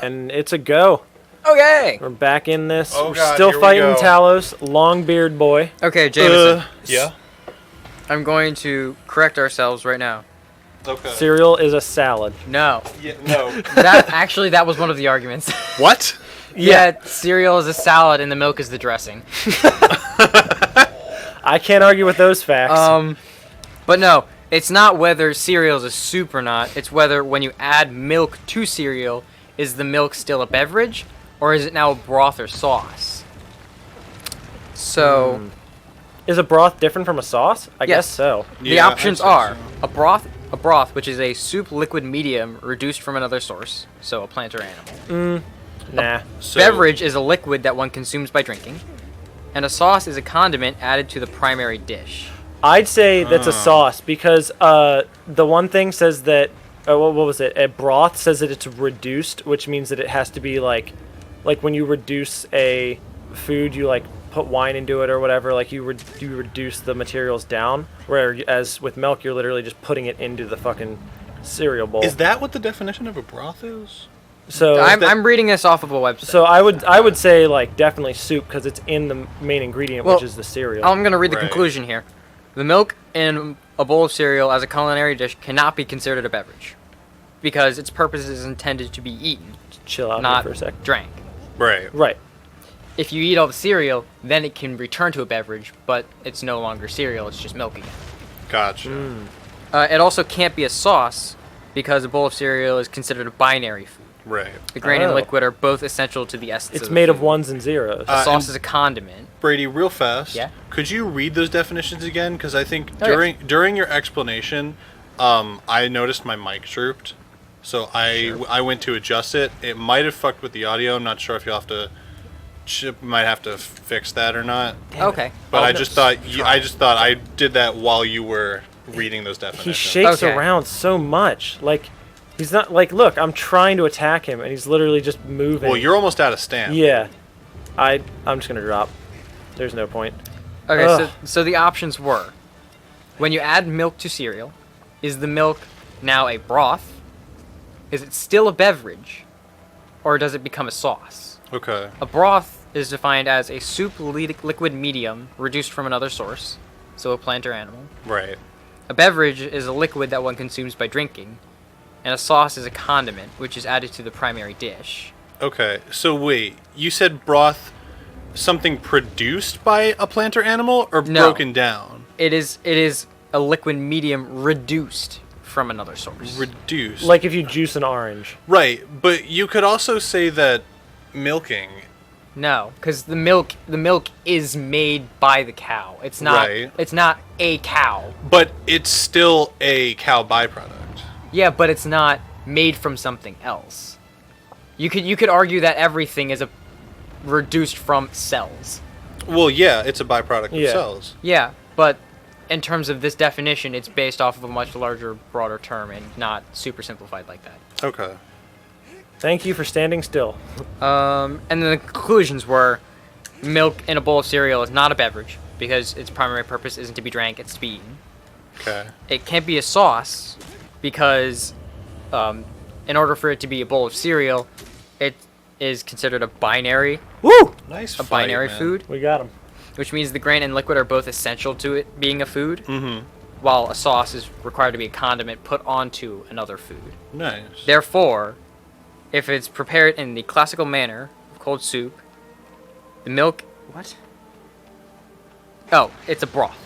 And it's a go. Okay. We're back in this. Oh, We're God, still here we fighting go. Talos, Longbeard boy. Okay, Jameson. Yeah. I'm going to correct ourselves right now. Okay. Cereal is a salad. No. Yeah, no. That was one of the arguments. What? Yeah, cereal is a salad and the milk is the dressing. I can't argue with those facts. But no, it's not whether cereal is a soup or not. It's whether when you add milk to cereal, is the milk still a beverage, or is it now a broth or sauce? So, Is a broth different from a sauce? I guess so. the Yeah, options I'd say are so. a broth, which is a soup liquid medium reduced from another source, so a plant or animal. Nah. So, Beverage is a liquid that one consumes by drinking, and a sauce is a condiment added to the primary dish. I'd say that's a sauce because the one thing says that what was it? A broth says that it's reduced, which means that it has to be like when you reduce a food, you like put wine into it or whatever. Like you reduce the materials down. Whereas with milk, you're literally just putting it into the fucking cereal bowl. is that what the definition of a broth is? So I'm reading this off of a website. So I would say like definitely soup because it's in the main ingredient, Well, which is the cereal. I'm going to read the Right. conclusion here. The milk in a bowl of cereal as a culinary dish cannot be considered a beverage because its purpose is intended to be eaten, Chill out not here for a sec. drank. Right. Right. If you eat all the cereal, then it can return to a beverage, but it's no longer cereal, it's just milk again. Gotcha. It also can't be a sauce because a bowl of cereal is considered a binary food. Right. The grain and Oh. liquid are both essential to the essence It's of the made of food. ones and zeros. The sauce and- is a condiment. Brady, real fast. Yeah? Could you read those definitions again? Because I think Oh, yeah. during your explanation, I noticed my mic drooped, so I went to adjust it. It might have fucked with the audio. I'm not sure if you'll have to. Chip might have to fix that or not. Okay. But Oh, I no, just thought I did that while you were reading those He definitions. shakes Okay. around so much. Like he's not like look, I'm trying to attack him and he's literally just moving. Well, you're almost out of stamina. Yeah. I'm just gonna drop. There's no point. Okay, Ugh. so the options were, when you add milk to cereal, is the milk now a broth? Is it still a beverage? Or does it become a sauce? Okay. A broth is defined as a soup liquid medium reduced from another source, so a plant or animal. Right. A beverage is a liquid that one consumes by drinking, and a sauce is a condiment, which is added to the primary dish. Okay. So wait, you said broth, something produced by a plant or animal, or No. broken down? It is a liquid medium reduced from another source. Reduced. Like if you juice an orange. Right, but you could also say that milking. No, because the milk is made by the cow. It's not. Right. It's not a cow. But it's still a cow byproduct. Yeah, but it's not made from something else. You could argue that everything is reduced from cells. Well, yeah, it's a byproduct Yeah. of cells. Yeah, but in terms of this definition, it's based off of a much larger, broader term and not super simplified like that. Okay. Thank you for standing still. And then the conclusions were, milk in a bowl of cereal is not a beverage because its primary purpose isn't to be drank, it's to be eaten. Okay. It can't be a sauce because in order for it to be a bowl of cereal, it is considered a binary Woo! Nice. binary food, We got him. which means the grain and liquid are both essential to it being a food, Mm-hmm. while a sauce is required to be a condiment put onto another food. Nice. Therefore, if it's prepared in the classical manner of cold soup, the milk... What? Oh, it's a broth.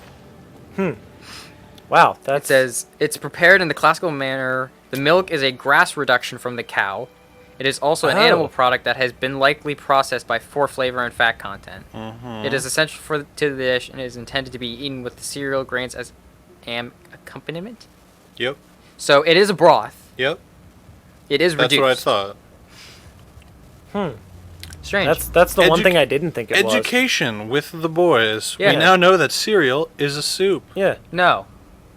Wow, It that's says, it's prepared in the classical manner. The milk is a grass reduction from the cow. It is also an Oh. animal product that has been likely processed for flavor and fat content. It is essential to the dish and is intended to be eaten with the cereal grains as accompaniment. Yep. So it is a broth. Yep. It is That's reduced. what I thought. Strange. that's the one thing I didn't think it was. Education with the boys. Yeah. We now know that cereal is a soup. Yeah. No,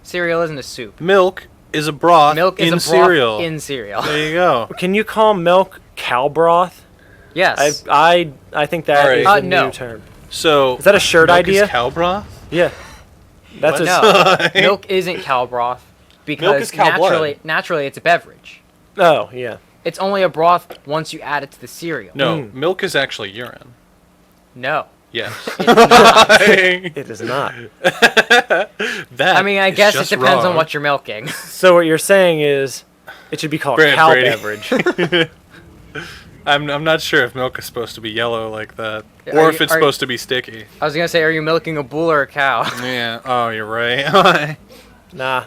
cereal isn't a soup. Milk is a broth Milk is in a broth cereal. in cereal. There you go. Can you call milk cow broth? Yes. I think that Alright. is a No. new term. So Is that a shirt milk idea? Is cow broth? Yeah. That's What? a No, milk isn't cow broth because Milk is cow blood. naturally it's a beverage. Oh, yeah. It's only a broth once you add it to the cereal. No, milk is actually urine. No. Yes. It is not. That I mean, I is guess it just depends on wrong. what you're milking. So what you're saying is, it should be called cow Brady. beverage. I'm not sure if milk is supposed to be yellow like that, Are or you- if it's are you- supposed to be sticky. I was gonna say, are you milking a bull or a cow? Yeah. Oh, you're right. Nah,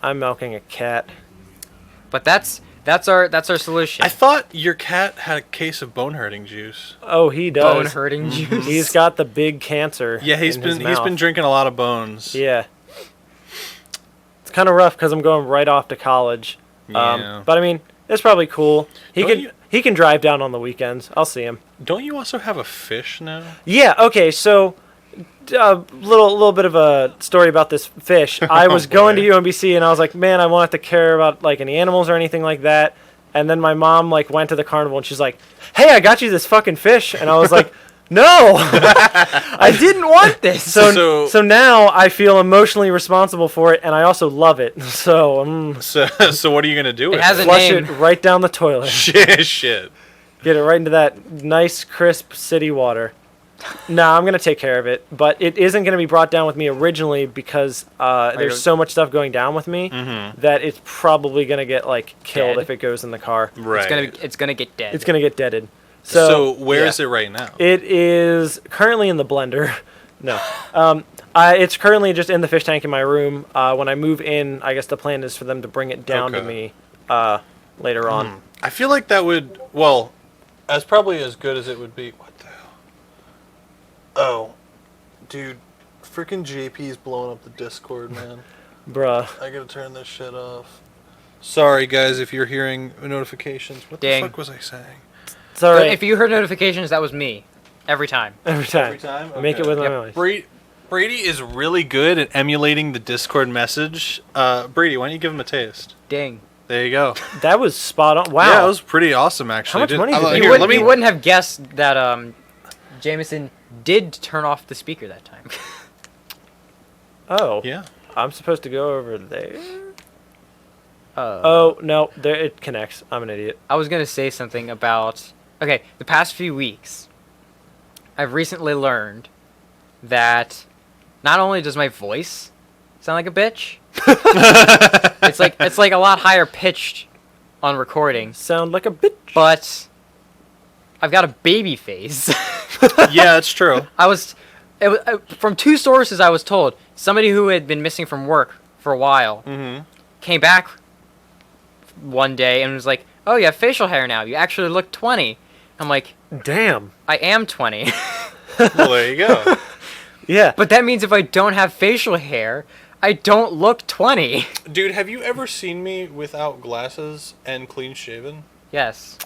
I'm milking a cat. But that's our solution. I thought your cat had a case of bone hurting juice. Oh, he does. Bone hurting juice. He's got the big cancer. Yeah, he's in his been mouth. drinking a lot of bones. Yeah. It's kind of rough because I'm going right off to college. Yeah. But I mean, it's probably cool. Don't He can drive down on the weekends. I'll see him. Don't you also have a fish now? Yeah. Okay. So, little bit of a story about this fish. I was going to boy. UMBC and I was like, man, I won't have to care about like any animals or anything like that. And then my mom like went to the carnival and she's like, hey, I got you this fucking fish. And I was like, no, I didn't want this. So now I feel emotionally responsible for it, and I also love it. So, So what are you gonna do with It has a flush name. it right down the toilet. Shit. Get it right into that nice, crisp city water. No, I'm gonna take care of it, but it isn't gonna be brought down with me originally because there's so much stuff going down with me that it's probably gonna get like killed Dead? if it goes in the car. Right. It's gonna get dead. It's gonna get deaded. So where yeah. is it right now? It is currently in the blender. No. It's currently just in the fish tank in my room. When I move in, I guess the plan is for them to bring it down to me later on. I feel like that would, well, as probably as good as it would be. What the hell? Oh, dude, freaking JP's blowing up the Discord, man. Bruh. I gotta turn this shit off. Sorry, guys, if you're hearing notifications. What Dang. the fuck was I saying? It's alright. If you heard notifications, that was me. Every time. Every time. Every time? Make it Okay. with my Yep. noise. Brady is really good at emulating the Discord message. Brady, why don't you give him a taste? Dang. There you go. That was spot on. Wow. Yeah, it was pretty awesome, actually. much money did they Here, give let me. You wouldn't have guessed that Jameson did turn off the speaker that time. Oh. Yeah. I'm supposed to go over there. Uh, Oh, no. There it connects. I'm an idiot. I was gonna say something about the past few weeks. I've recently learned that not only does my voice sound like a bitch, it's like a lot higher pitched on recording, Sound like a bitch. but I've got a baby face. Yeah, it's true. From two sources I was told. Somebody who had been missing from work for a while came back one day and was like, "Oh, you have facial hair now. You actually look 20." I'm like, Damn. "I am 20." Well, there you go. Yeah. But that means if I don't have facial hair, I don't look 20. Dude, have you ever seen me without glasses and clean shaven? Yes.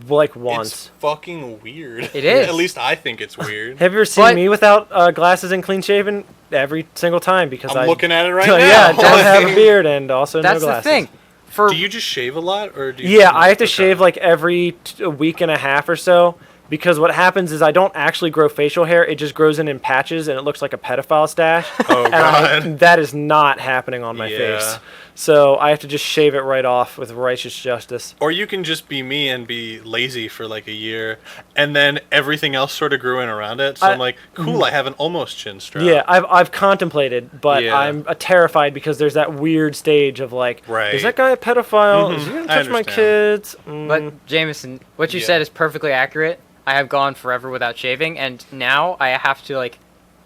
Like It's once. fucking weird. It is. At least I think it's weird. Have you ever seen But- me without glasses and clean shaven? Every single time because I'm looking at it right So, now. yeah, don't have a beard and also That's no the glasses. thing. For Do you just shave a lot, or do you? Yeah, I have to Okay. shave like every a week and a half or so because what happens is I don't actually grow facial hair. It just grows in patches and it looks like a pedophile stash. Oh And god. that is not happening on my Yeah. face. So I have to just shave it right off with righteous justice. Or you can just be me and be lazy for like a year, and then everything else sort of grew in around it. So I'm like, cool, I have an almost chin strap. Yeah, I've contemplated, but Yeah. I'm terrified because there's that weird stage of like, Right. is that guy a pedophile? Is he gonna I touch my understand. kids? But Jameson, what you Yeah. said is perfectly accurate. I have gone forever without shaving, and now I have to like,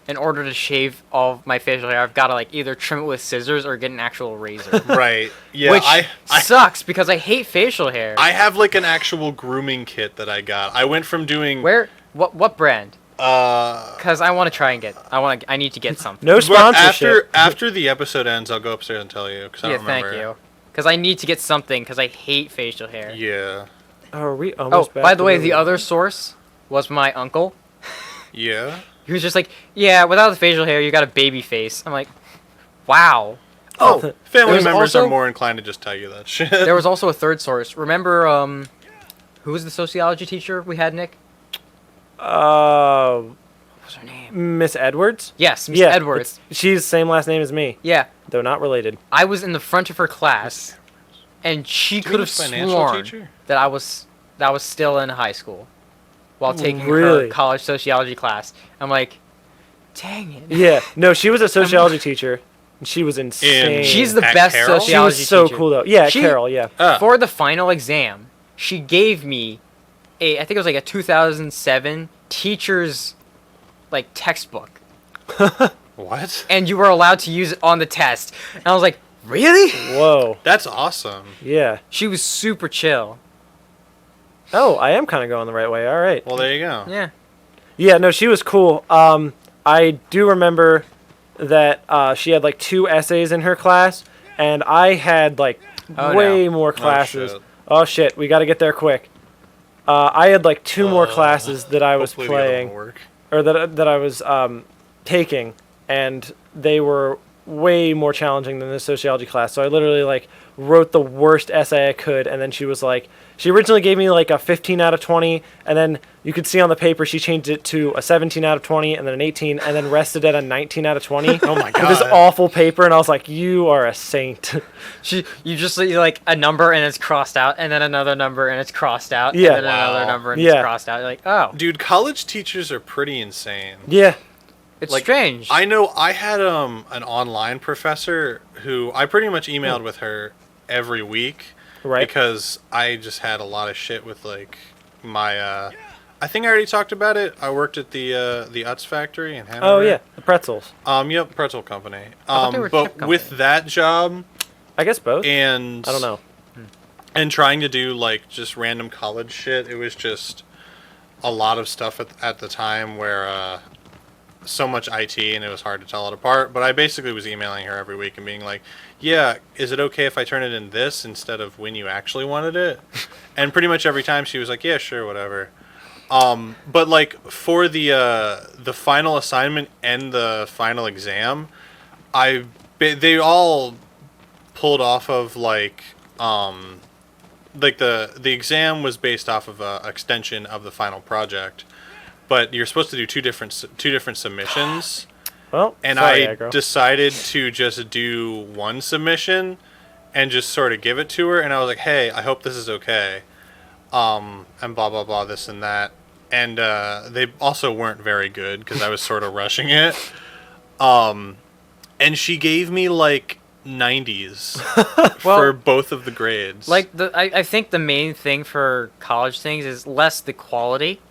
in order to shave all of my facial hair, I've got to like either trim it with scissors or get an actual razor. Right. Yeah. Which I sucks because I hate facial hair. I have like an actual grooming kit that I got. I went from doing What brand? uh Because I want to try and get. I need to get something. No but sponsorship. after the episode ends, I'll go upstairs and tell you because I Yeah, don't remember. thank you. Because I need to get something because I hate facial hair. Yeah. Oh, are we Oh, almost back by to the way, where the we- other source was my uncle. Yeah. He was just like, "Yeah, without the facial hair, you got a baby face." I'm like, "Wow." Oh, family There's members also- are more inclined to just tell you that shit. There was also a third source. Remember, who was the sociology teacher we had, Nick? Uh, What was her name? Miss Edwards? Yes, Miss Yeah, Edwards. She's same last name as me, Yeah, though not related. I was in the front of her class, and she Do you could mean have a financial sworn teacher? that I was still in high school while taking her Really? college sociology class. I'm like, dang it. Yeah. No, she was a sociology teacher. And she was insane. She's the At best Carroll? She was sociology so teacher. cool though. Yeah, at She- Carroll. Yeah. For the final exam, she gave me I think it was like a 2007 teacher's like textbook, What? and you were allowed to use it on the test. And I was like, really? Whoa. That's awesome. Yeah. She was super chill. Oh, I am kind of going the right way. All right. Well, there you go. Yeah. Yeah, no, she was cool. I do remember that she had like 2 essays in her class, and I had like Oh, way no. more classes. shit. Oh shit, we got to get there quick. I had like 2 more classes that I was Hopefully the other playing, one will work. or that I was taking, and they were way more challenging than the sociology class. So I literally like wrote the worst essay I could, and then she was like, she originally gave me like a 15 out of 20, and then you could see on the paper she changed it to a 17 out of 20, and then an 18, and then rested at a 19 out of 20. Oh my With this God. awful paper, and I was like, you are a saint. You just see like a number and it's crossed out, and then another number and it's crossed out, Yeah. and then another Wow. number and Yeah. it's crossed out. You're like, oh, Dude, college teachers are pretty insane. Yeah. it's Like, strange. I know I had an online professor who I pretty much emailed with her every week. Right. Because I just had a lot of shit with like my I think I already talked about it. I worked at the Utz factory in Hanover. Oh yeah, the pretzels. Yep, pretzel company. thought they were But chip with company. that job I guess both. and I don't know. and trying to do like just random college shit, it was just a lot of stuff at the time where so much IT and it was hard to tell it apart. But I basically was emailing her every week and being like, yeah, is it okay if I turn it in this instead of when you actually wanted it? And pretty much every time she was like, yeah, sure, whatever. But like for the final assignment and the final exam, they all pulled off of like the exam was based off of a extension of the final project, but you're supposed to do two different submissions. Well, And sorry, I aggro. decided to just do one submission and just sort of give it to her. And I was like, hey, I hope this is okay. And blah, blah, blah, this and that. And they also weren't very good because I was sort of rushing it. And she gave me like 90s Well, for both of the grades. like I think the main thing for college things is less the quality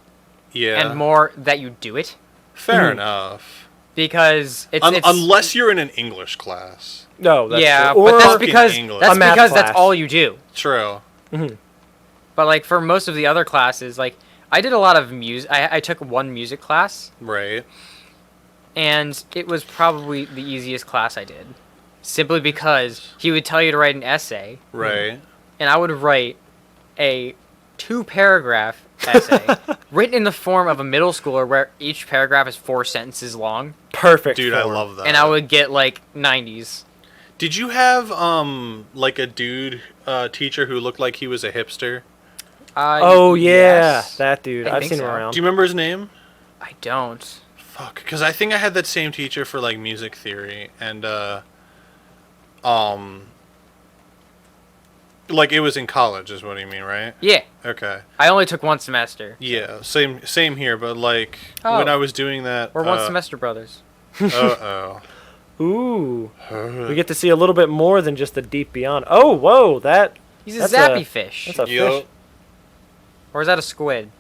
yeah. and more that you do it, Fair enough. because it's Unless you're in an English class. No, that's yeah, true. but Or- that's fucking because English. that's A math because that's class. all you do. True. But like for most of the other classes, like I did a lot of music. I took one music class, Right. and it was probably the easiest class I did, simply because he would tell you to write an essay, Right. and I would write a 2-paragraph essay written in the form of a middle schooler, where each paragraph is 4 sentences long, perfect. Dude, I form. love that. and I would get like 90s. Did you have like a dude teacher who looked like he was a hipster? Oh yeah, yes. that dude. I I've think seen him so. around. Do you remember his name? I don't. Fuck, because I think I had that same teacher for like music theory, and like it was in college, is what you mean, right? Yeah, Okay. I only took 1 semester. Yeah, same here, but like Oh. when I was doing that, We're 1 semester brothers. Uh Ooh, oh. we get to see a little bit more than just the deep beyond. Oh, whoa, He's a That's zappy a- fish. that's a Yo, fish. Or is that a squid?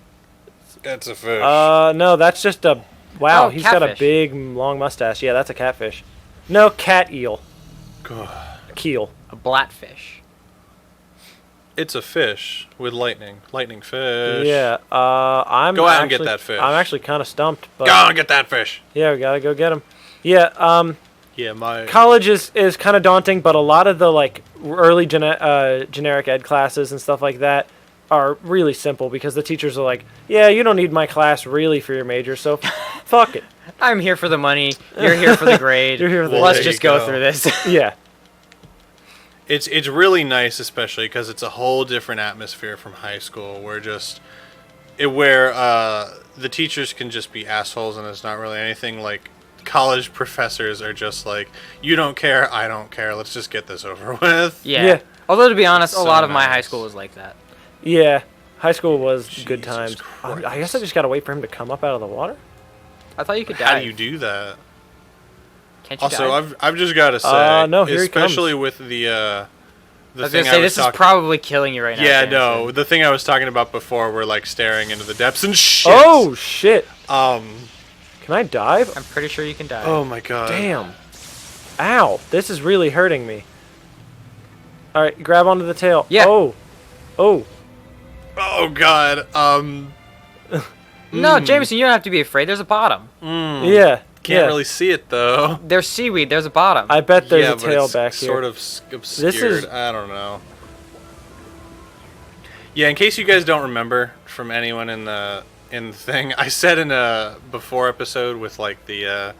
that's a fish. No, that's just a. Wow, Oh, he's got a catfish. big long mustache. Yeah, that's a catfish. No, cat eel. God. A keel. A blatfish. It's a fish with lightning fish. Yeah. I'm. Go out and get actually- that fish. I'm actually kind of stumped, but Go on, get that fish. yeah, we gotta go get him. Yeah. Yeah, my. College is kind of daunting, but a lot of the like early generic ed classes and stuff like that are really simple because the teachers are like, yeah, you don't need my class really for your major, so fuck it. I'm here for the money. You're here for the grade. You're here for the Well, Let's there just you go go. through this. Yeah. It's really nice, especially because it's a whole different atmosphere from high school, where the teachers can just be assholes, and it's not really anything. Like college professors are just like, you don't care, I don't care. Let's just get this over with. Yeah. Yeah. Although to be honest, That's a so lot of my nice. high school was like that. Yeah, high school was good Jesus times. Christ. I guess I just gotta wait for him to come up out of the water. I thought you could How dive. do you do that? Can't you Also, dive? I've just got to say, no, here he especially comes. with the I was thing gonna say I was this is talking. probably killing you right now. Yeah, Jameson. no, the thing I was talking about before, we're like staring into the depths and shit. Oh shit! Um. Can I dive? I'm pretty sure you can dive. Oh my god. Damn. Ow! This is really hurting me. All right, grab onto the tail. Yeah. Oh. Oh. Oh god. No, Jameson, you don't have to be afraid. There's a bottom. Yeah. Can't yeah. really see it though. There's seaweed. There's a bottom. I bet there's yeah, a but tail it's back here. sort of obscured. is- I don't know. Yeah, in case you guys don't remember from anyone in the thing, I said in a before episode with like the when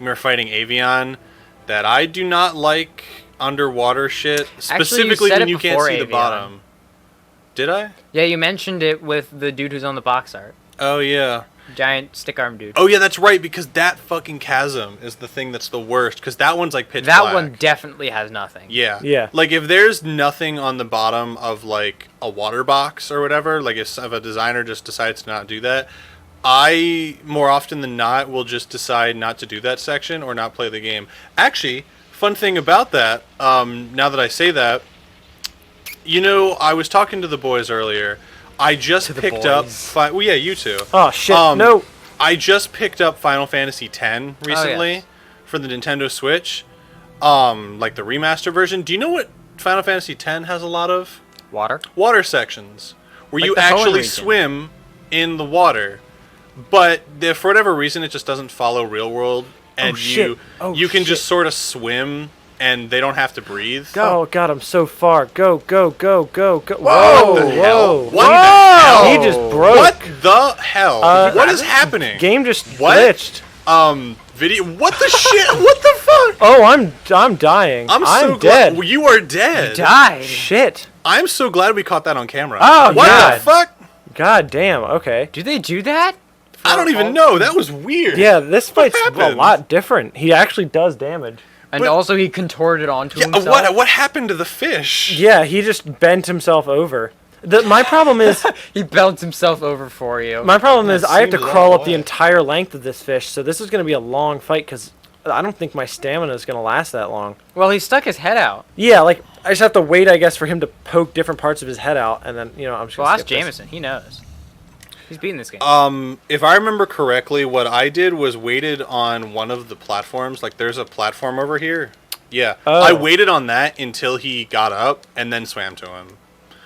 we were fighting Avion that I do not like underwater shit, specifically said when it you can't before see the Avion. bottom. Did I? Yeah, you mentioned it with the dude who's on the box art. Oh yeah. Giant stick arm dude. Oh yeah, that's right. Because that fucking chasm is the thing that's the worst. Because that one's like pitch That black. one definitely has nothing. Yeah. Yeah. Like if there's nothing on the bottom of like a water box or whatever, like if a designer just decides to not do that, I more often than not will just decide not to do that section or not play the game. Actually, fun thing about that, now that I say that, you know, I was talking to the boys earlier. I just the picked up. boys. Well, yeah, you too. Oh shit! Um, No. I just picked up Final Fantasy X recently yes. for the Nintendo Switch, like the remaster version. Do you know what Final Fantasy X has a lot of? Water. Water sections where Like you the Hoenn actually region. swim in the water, but for whatever reason it just doesn't follow real world, and shit. Oh, you can shit. just sort of swim and they don't have to breathe. Oh god, I'm so far. Go, go, go, go, go. What Whoa, the hell? whoa. What the hell? He just broke. What the hell? What is happening? Game just What? glitched. Video. What the shit? What the fuck? Oh, I'm dying. I'm so dead. glad you are dead. Died. Shit. I'm so glad we caught that on camera. Oh, what God. the fuck? God damn. Okay. Do they do that? I don't even know. That was weird. Yeah, this fight's a happened? lot different. He actually does damage. And But- also he contorted onto Yeah, himself. what happened to the fish? Yeah, he just bent himself over. My problem is He bent himself over for you. I have to seems crawl that up the way. entire length of this fish, so this is going to be a long fight because I don't think my stamina is going to last that long. Well, he stuck his head out. Yeah, like I just have to wait, I guess, for him to poke different parts of his head out, and then I'm just Well, gonna ask skip this. Jameson. He knows. He's beating this game. If I remember correctly, what I did was waited on one of the platforms. Like, there's a platform over here. Yeah. Oh. I waited on that until he got up and then swam to him.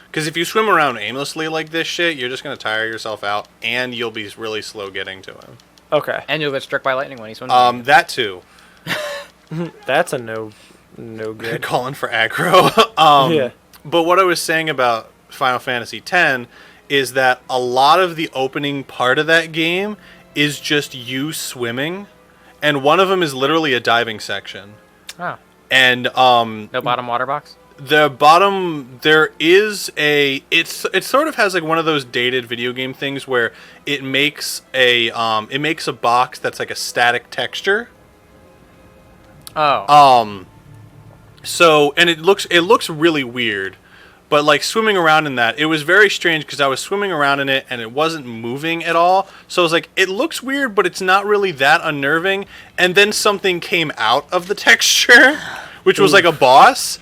Because if you swim around aimlessly like this shit, you're just going to tire yourself out, and you'll be really slow getting to him. Okay, And you'll get struck by lightning when he swims. That too. that's a no good. Calling for aggro. Yeah. But what I was saying about Final Fantasy X is that a lot of the opening part of that game is just you swimming, and one of them is literally a diving section. Oh. And No bottom water box? the bottom there is it sort of has like one of those dated video game things where it makes a box that's like a static texture. Oh. So, and it looks really weird, but like swimming around in that, it was very strange because I was swimming around in it and it wasn't moving at all. So I was like, it looks weird, but it's not really that unnerving. And then something came out of the texture, which was like a boss.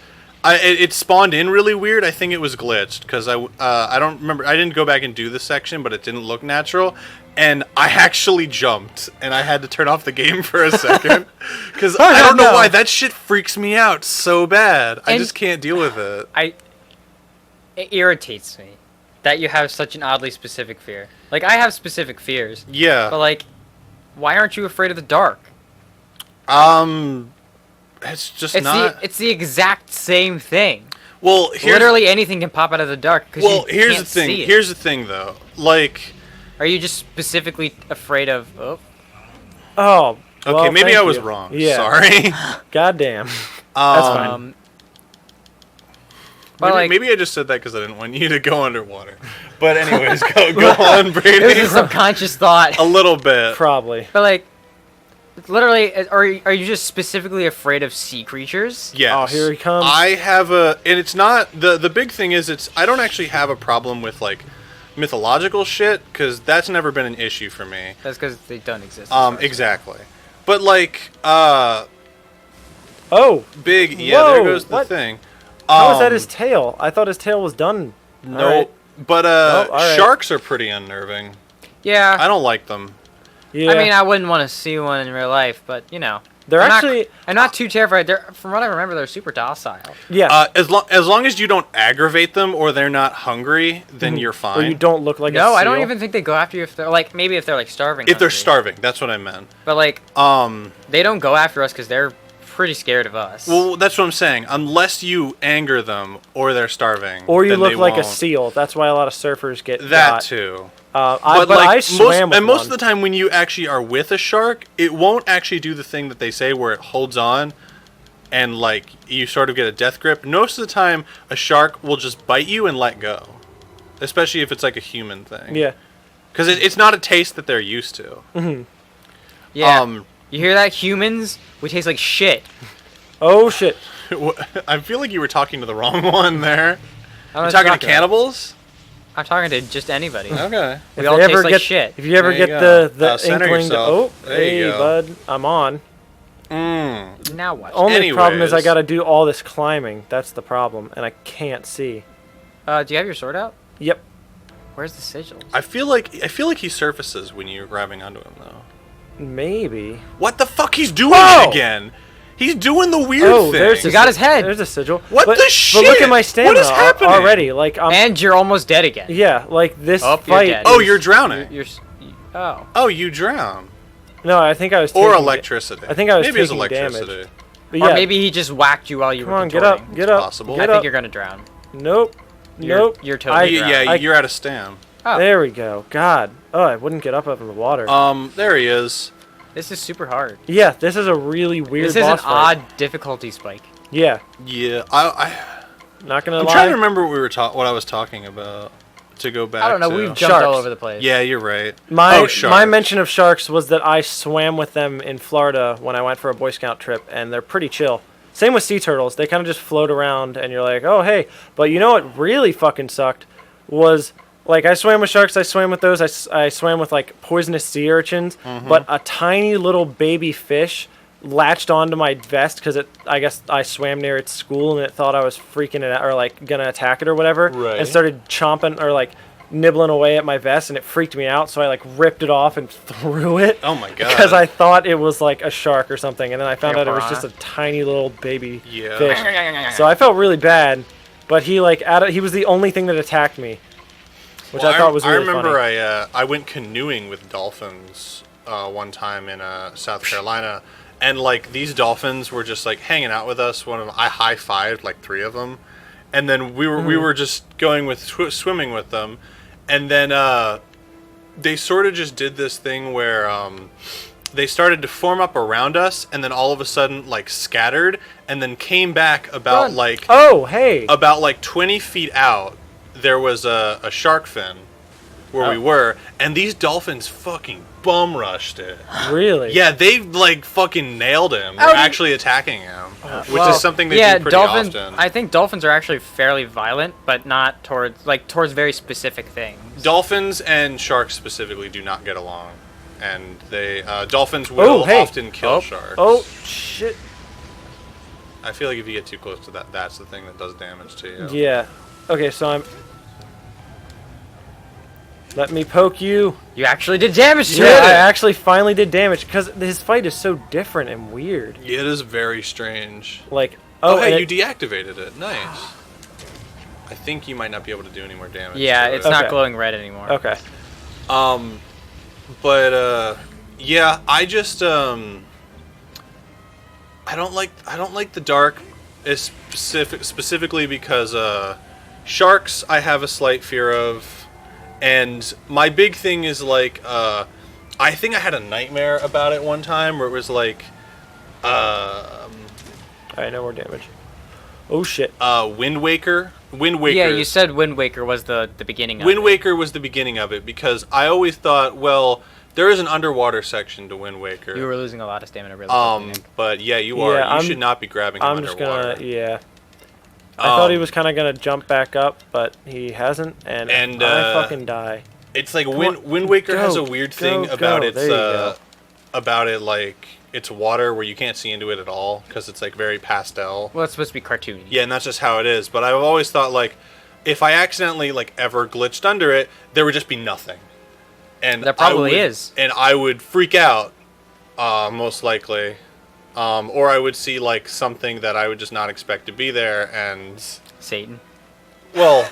It spawned in really weird. I think it was glitched because I don't remember. I didn't go back and do the section, but it didn't look natural. And I actually jumped, and I had to turn off the game for a second because I don't know why that shit freaks me out so bad. I And- just can't deal with it. It irritates me that you have such an oddly specific fear. Like, I have specific fears. Yeah. But, like, why aren't you afraid of the dark? It's just It's not. it's the exact same thing. Well, here's Literally anything can pop out of the dark because you here's can't the thing. see it. Here's the thing, though. Like, Are you just specifically afraid of? Oh, Oh. okay, well, maybe thank I was you. wrong. Yeah. Sorry. Goddamn. That's fine. But like, maybe I just said that because I didn't want you to go underwater. But anyways, go on, Brady. it was a subconscious thought. A little bit. Probably. But like, Literally, are you just specifically afraid of sea creatures? Yes. Oh, here he comes. I have and it's not the big thing is I don't actually have a problem with like mythological shit because that's never been an issue for me. That's because they don't exist. as far as- Exactly. But like Oh, big yeah, Whoa, there goes the what? thing. how is that his tail? I thought his tail was done. No, Alright. but all right. sharks are pretty unnerving. Yeah. I don't like them. Yeah. I mean, I wouldn't want to see one in real life, but you know, they're I'm actually. I'm not too terrified. They're, from what I remember, they're super docile. Yeah. As long as you don't aggravate them or they're not hungry, then you're fine. or you don't look like a No, I don't seal. even think they go after you if they're like maybe if they're like starving. if they're hungry. starving, that's what I meant. But like Um, they don't go after us because they're pretty scared of us. well, that's what I'm saying. Unless you anger them or they're starving, Or you then look they like a won't. seal. That's why a lot of surfers get That got. too. But like I swam with most one. of the time when you actually are with a shark, it won't actually do the thing that they say where it holds on and like you sort of get a death grip. Most of the time a shark will just bite you and let go. Especially if it's like a human thing. Yeah. Cuz it's not a taste that they're used to. yeah. Um You hear that? Humans, we taste like shit. Oh shit. I feel like you were talking to the wrong one there. I don't know You're what talking to about. cannibals? I'm talking to just anybody. Okay. We If all they taste ever like get, shit. If you ever There you get go. the Center inkling to, yourself. oh, There you hey go. bud, I'm on. Now what? Only problem is I Anyways. got to do all this climbing. That's the problem, and I can't see. Do you have your sword out? Yep. Where's the sigils? I feel like he surfaces when you're grabbing onto him though. Maybe. What the fuck he's doing Whoa! again? He's doing the weird Oh, thing. there's He got his head. There's a sigil. What but, the But look shit? at my stamina What is happening? already. Like I'm. And you're almost dead again. Yeah, like this Oh, you're fight. dead. Oh, is- you're drowning. Oh. Oh, you drown. No, I think I was. Or taking- electricity. I think I was Maybe it's taking electricity. damage. But Or yeah, maybe he just whacked you while you come were on, get contorting. up, get up, possible. get I up. think you're gonna drown. Nope. Nope. You're totally Yeah, drowned. yeah, I- you're out of stam. Oh, There we go. God. Oh, I wouldn't get up out of the water. There he is. this is super hard. Yeah, this is a really weird This is an boss fight. odd difficulty spike. Yeah. Yeah, Not gonna I'm lie. trying to remember what I was talking about. To go back. I don't know. to. We've jumped all Sharks. over the place. Yeah, you're right. My Oh, sharks. my mention of sharks was that I swam with them in Florida when I went for a Boy Scout trip, and they're pretty chill. Same with sea turtles; they kind of just float around, and you're like, oh hey. But you know what really fucking sucked was like I swam with sharks. I swam with those. I swam with like poisonous sea urchins, but a tiny little baby fish latched onto my vest because I guess I swam near its school and it thought I was freaking it out or like gonna attack it or whatever, Right. and started chomping or like nibbling away at my vest, and it freaked me out, so I like ripped it off and threw it. Oh my god. Because I thought it was like a shark or something, and then I found out it was Piranha. just a tiny little baby Yeah. fish. So I felt really bad, but he like he was the only thing that attacked me, which Well, I thought was really I remember funny. I went canoeing with dolphins one time in South Carolina, and like these dolphins were just like hanging out with us. One of them, I high-fived like 3 of them, and then we were just going with swimming with them, and then they sort of just did this thing where they started to form up around us, and then all of a sudden like scattered, and then came back about Run. like Oh hey! about like 20 feet out. There was a shark fin where we were, and these dolphins fucking bum rushed it. Really? Yeah, they like fucking nailed him. They're How do you- actually attacking him, which Well, is something they yeah, do pretty dolphins. often. I think dolphins are actually fairly violent, but not towards very specific things. Dolphins and sharks specifically do not get along, and they dolphins will hey. often kill sharks. Oh shit! I feel like if you get too close to that, that's the thing that does damage to you. Yeah. Okay, so I'm. Let me poke you. You actually did damage to Yeah, I it. actually finally did damage because his fight is so different and weird. It is very strange. Like, Oh, and hey, you it- deactivated it. Nice. I think you might not be able to do any more damage. Yeah, to it's it. not Okay. glowing red anymore. okay. But yeah, I just I don't like the dark, specifically because sharks I have a slight fear of, and my big thing is like I think I had a nightmare about it one time where it was like Alright, no more damage. Oh shit. Wind Waker, Wind Waker. Yeah, you said Wind Waker was the beginning of Wind it. Waker was the beginning of it because I always thought, well, there is an underwater section to Wind Waker. You were losing a lot of stamina really quickly, Nick. But yeah, you are. Yeah, You should not be grabbing him I'm just underwater. gonna, yeah. I thought he was kind of gonna jump back up, but he hasn't, and I fucking die. It's like Come Wind, on, Wind Waker go, has a weird thing go, about go. its There you go. about it like it's water where you can't see into it at all because it's like very pastel. Well, it's supposed to be cartoony. Yeah, and that's just how it is. But I've always thought like if I accidentally like ever glitched under it, there would just be nothing. And There probably is. And I would freak out, most likely. Or I would see like something that I would just not expect to be there, and Satan. well,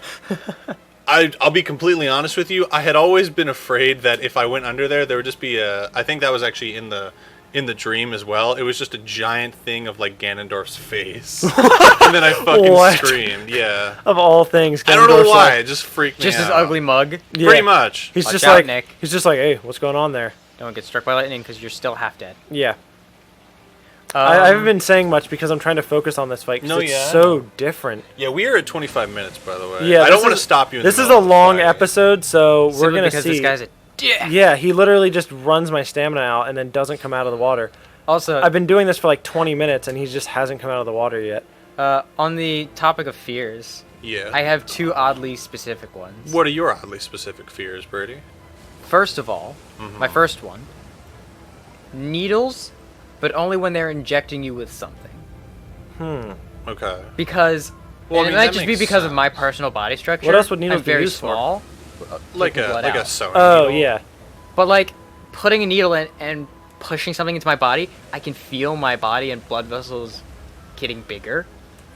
I'll be completely honest with you. I had always been afraid that if I went under there, there would just be a. I think that was actually in the dream as well. It was just a giant thing of like Ganondorf's face, and then I fucking What? screamed. Yeah, Of all things, I don't know Ganondorf's why. like- It just freaked me Just out. his ugly mug. Yeah. Pretty much. He's Watch just out, like Nick. he's just like, hey, what's going on there? Don't get struck by lightning because you're still half dead. Yeah. I haven't been saying much because I'm trying to focus on this fight. 'Cause No, it's yeah, I so know. different. Yeah, we are at 25 minutes, by the way. Yeah, I don't this want to is- stop you. In This the is middle a of the long fight. episode, so we're Simply gonna because see. this guy's a dick. Yeah, he literally just runs my stamina out and then doesn't come out of the water. Also, I've been doing this for like 20 minutes and he just hasn't come out of the water yet. on the topic of fears, Yeah. I have two oddly specific ones. What are your oddly specific fears, Birdie? First of all, my first one, needles, but only when they're injecting you with something. Okay. Because Well, I and mean, it might that just be makes because of my sense. personal body structure. What else would needles I'm be very used for? small. Like taking a blood like a out. sewing Oh, needle. yeah. But like putting a needle in and pushing something into my body, I can feel my body and blood vessels getting bigger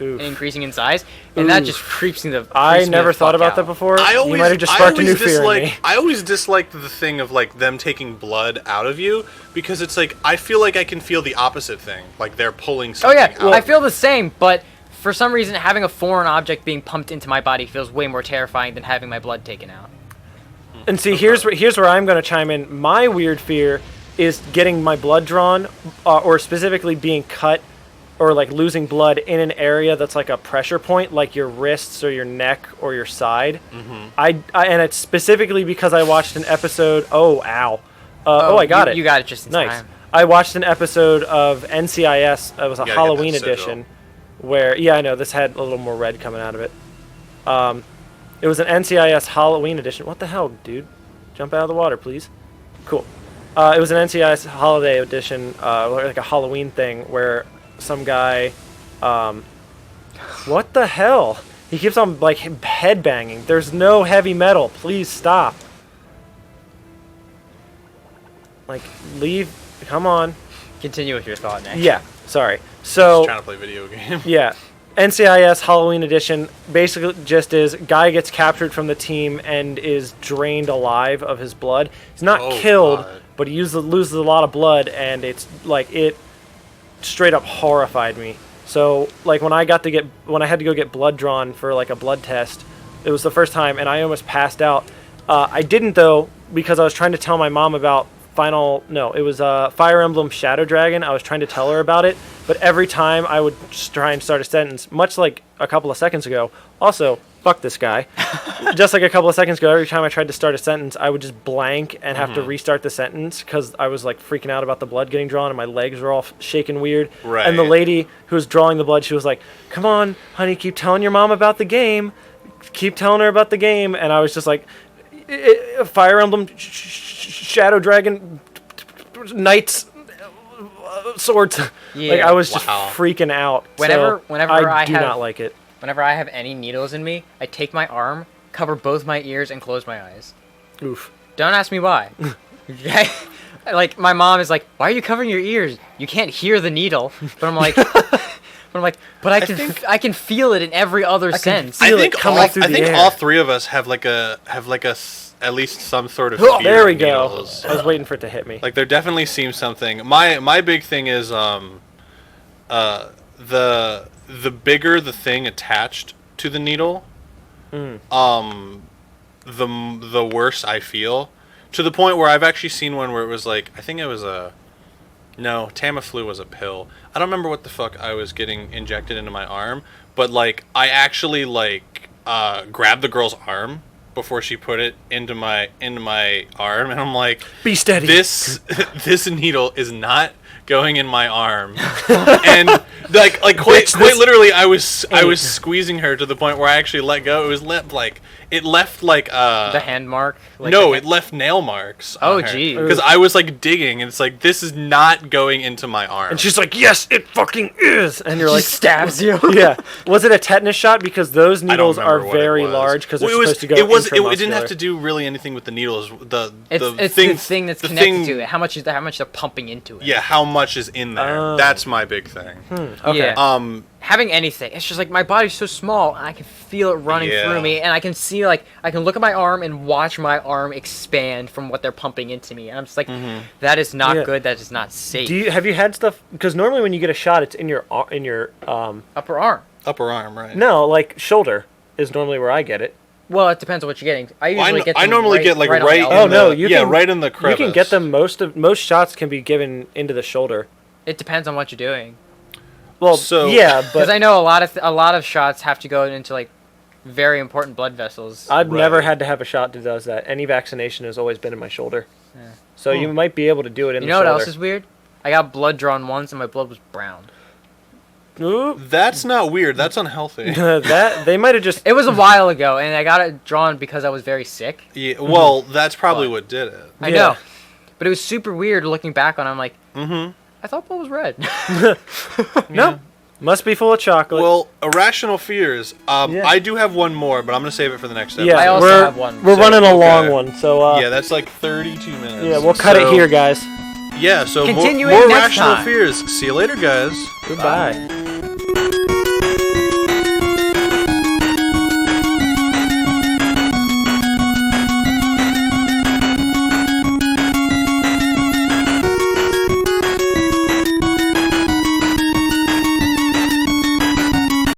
Oof. and increasing in size, and that Oof. just creeps me the. I creeps me never the thought fuck about out. that before. I always, you might have just I sparked a new always fear in me. dislike. I always disliked the thing of like them taking blood out of you because it's like I feel like I can feel the opposite thing, like they're pulling Oh something yeah, out. I feel the same, but for some reason, having a foreign object being pumped into my body feels way more terrifying than having my blood taken out. And see, here's where I'm going to chime in. My weird fear is getting my blood drawn, or specifically being cut, or like losing blood in an area that's like a pressure point, like your wrists or your neck or your side. I and it's specifically because I watched an episode. Oh, ow! I got it. You got it just in Nice. time. I watched an episode of NCIS. It was a You gotta get Halloween that sigil. edition, where I know this had a little more red coming out of it. It was an NCIS Halloween edition. What the hell, dude? Jump out of the water, please. Cool. It was an NCIS holiday edition, like a Halloween thing, where some guy, what the hell? He keeps on like head banging. There's no heavy metal. Please stop. Like, leave. Come on. Continue with your thought, Nick. Yeah. Sorry. Just So trying to play video game. yeah, NCIS Halloween edition basically just is guy gets captured from the team and is drained alive of his blood. He's not Oh, killed, God. but he loses a lot of blood, and it's like it straight up horrified me. So like when I had to go get blood drawn for like a blood test, it was the first time, and I almost passed out. I didn't though because I was trying to tell my mom about it was Fire Emblem Shadow Dragon. I was trying to tell her about it, but every time I would just try and start a sentence, much like a couple of seconds ago. Also, fuck this guy. Just like a couple of seconds ago, every time I tried to start a sentence, I would just blank and have to restart the sentence because I was like freaking out about the blood getting drawn and my legs were all shaking weird. Right. And the lady who was drawing the blood, she was like, "Come on, honey, keep telling your mom about the game. Keep telling her about the game." And I was just like, Fire Emblem Shadow Dragon Knights swords. Yeah. Like I was just Wow. freaking out. Whenever I do have- not like it. Whenever I have any needles in me, I take my arm, cover both my ears, and close my eyes. Oof. Don't ask me why. Okay? Like my mom is like, "Why are you covering your ears? You can't hear the needle." But I'm like, but I can feel it in every other sense. feel it coming through the air. all three of us have at least some sort of fear There we of go. needles. I was waiting for it to hit me. Like there definitely seems something. My big thing is the bigger the thing attached to the needle, the worse I feel. To the point where I've actually seen one where it was like I think it was Tamiflu was a pill. I don't remember what the fuck I was getting injected into my arm, but like I actually like grabbed the girl's arm before she put it into my arm, and I'm like, Be steady. This needle is not going in my arm, and like quite literally, I was squeezing her to the point where I actually let go. It left The hand mark. Like no, it left nail marks. Oh, geez. Because I was like digging, and it's like, this is not going into my arm. And she's like, yes, it fucking is. And you're She like, stabs you. yeah. Was it a tetanus shot? Because those needles are remember what it very was. large because they're Well, supposed to go it didn't intramuscular. have to do really anything with the needles. It's the thing that's connected to it. How much they're pumping into it. Yeah, how much is in there? Oh. That's my big thing. Okay. Yeah. Having anything, it's just like my body's so small, and I can feel it running Yeah. through me, and I can see, like, I can look at my arm and watch my arm expand from what they're pumping into me, and I'm just like, that is not Yeah. good. That is not safe. Have you had stuff? Because normally when you get a shot, it's in your Upper arm. Upper arm, right? no, like shoulder is normally where I get it. Well, it depends on what you're getting. I usually get. I them normally get like on the right. elbow. Oh, in no, the- you yeah, can- right in the crevice. You can get them. Most shots can be given into the shoulder. It depends on what you're doing. Well, So- yeah, Because but I know a lot of shots have to go into like very important blood vessels. I've never Right. had to have a shot that does that. Any vaccination has always been in my shoulder. So you might be able to do it in You the know what shoulder. else is weird? I got blood drawn once, and my blood was brown. Oop. That's not weird. That's unhealthy. that they might have just. It was a while ago, and I got it drawn because I was very sick. Yeah, well, that's probably what did it. I Yeah. know, but it was super weird looking back on it. I'm like, I thought blood was red. No, must be full of chocolate. Well, irrational fears. Yeah. I do have one more, but I'm gonna save it for the next episode. yeah, I also we're have one. we're So, running a long okay. one, so Yeah, that's like 32 minutes. yeah, we'll cut it So- here, guys. Yeah, so Continuing more next rational time. fears. See you later, guys. Goodbye.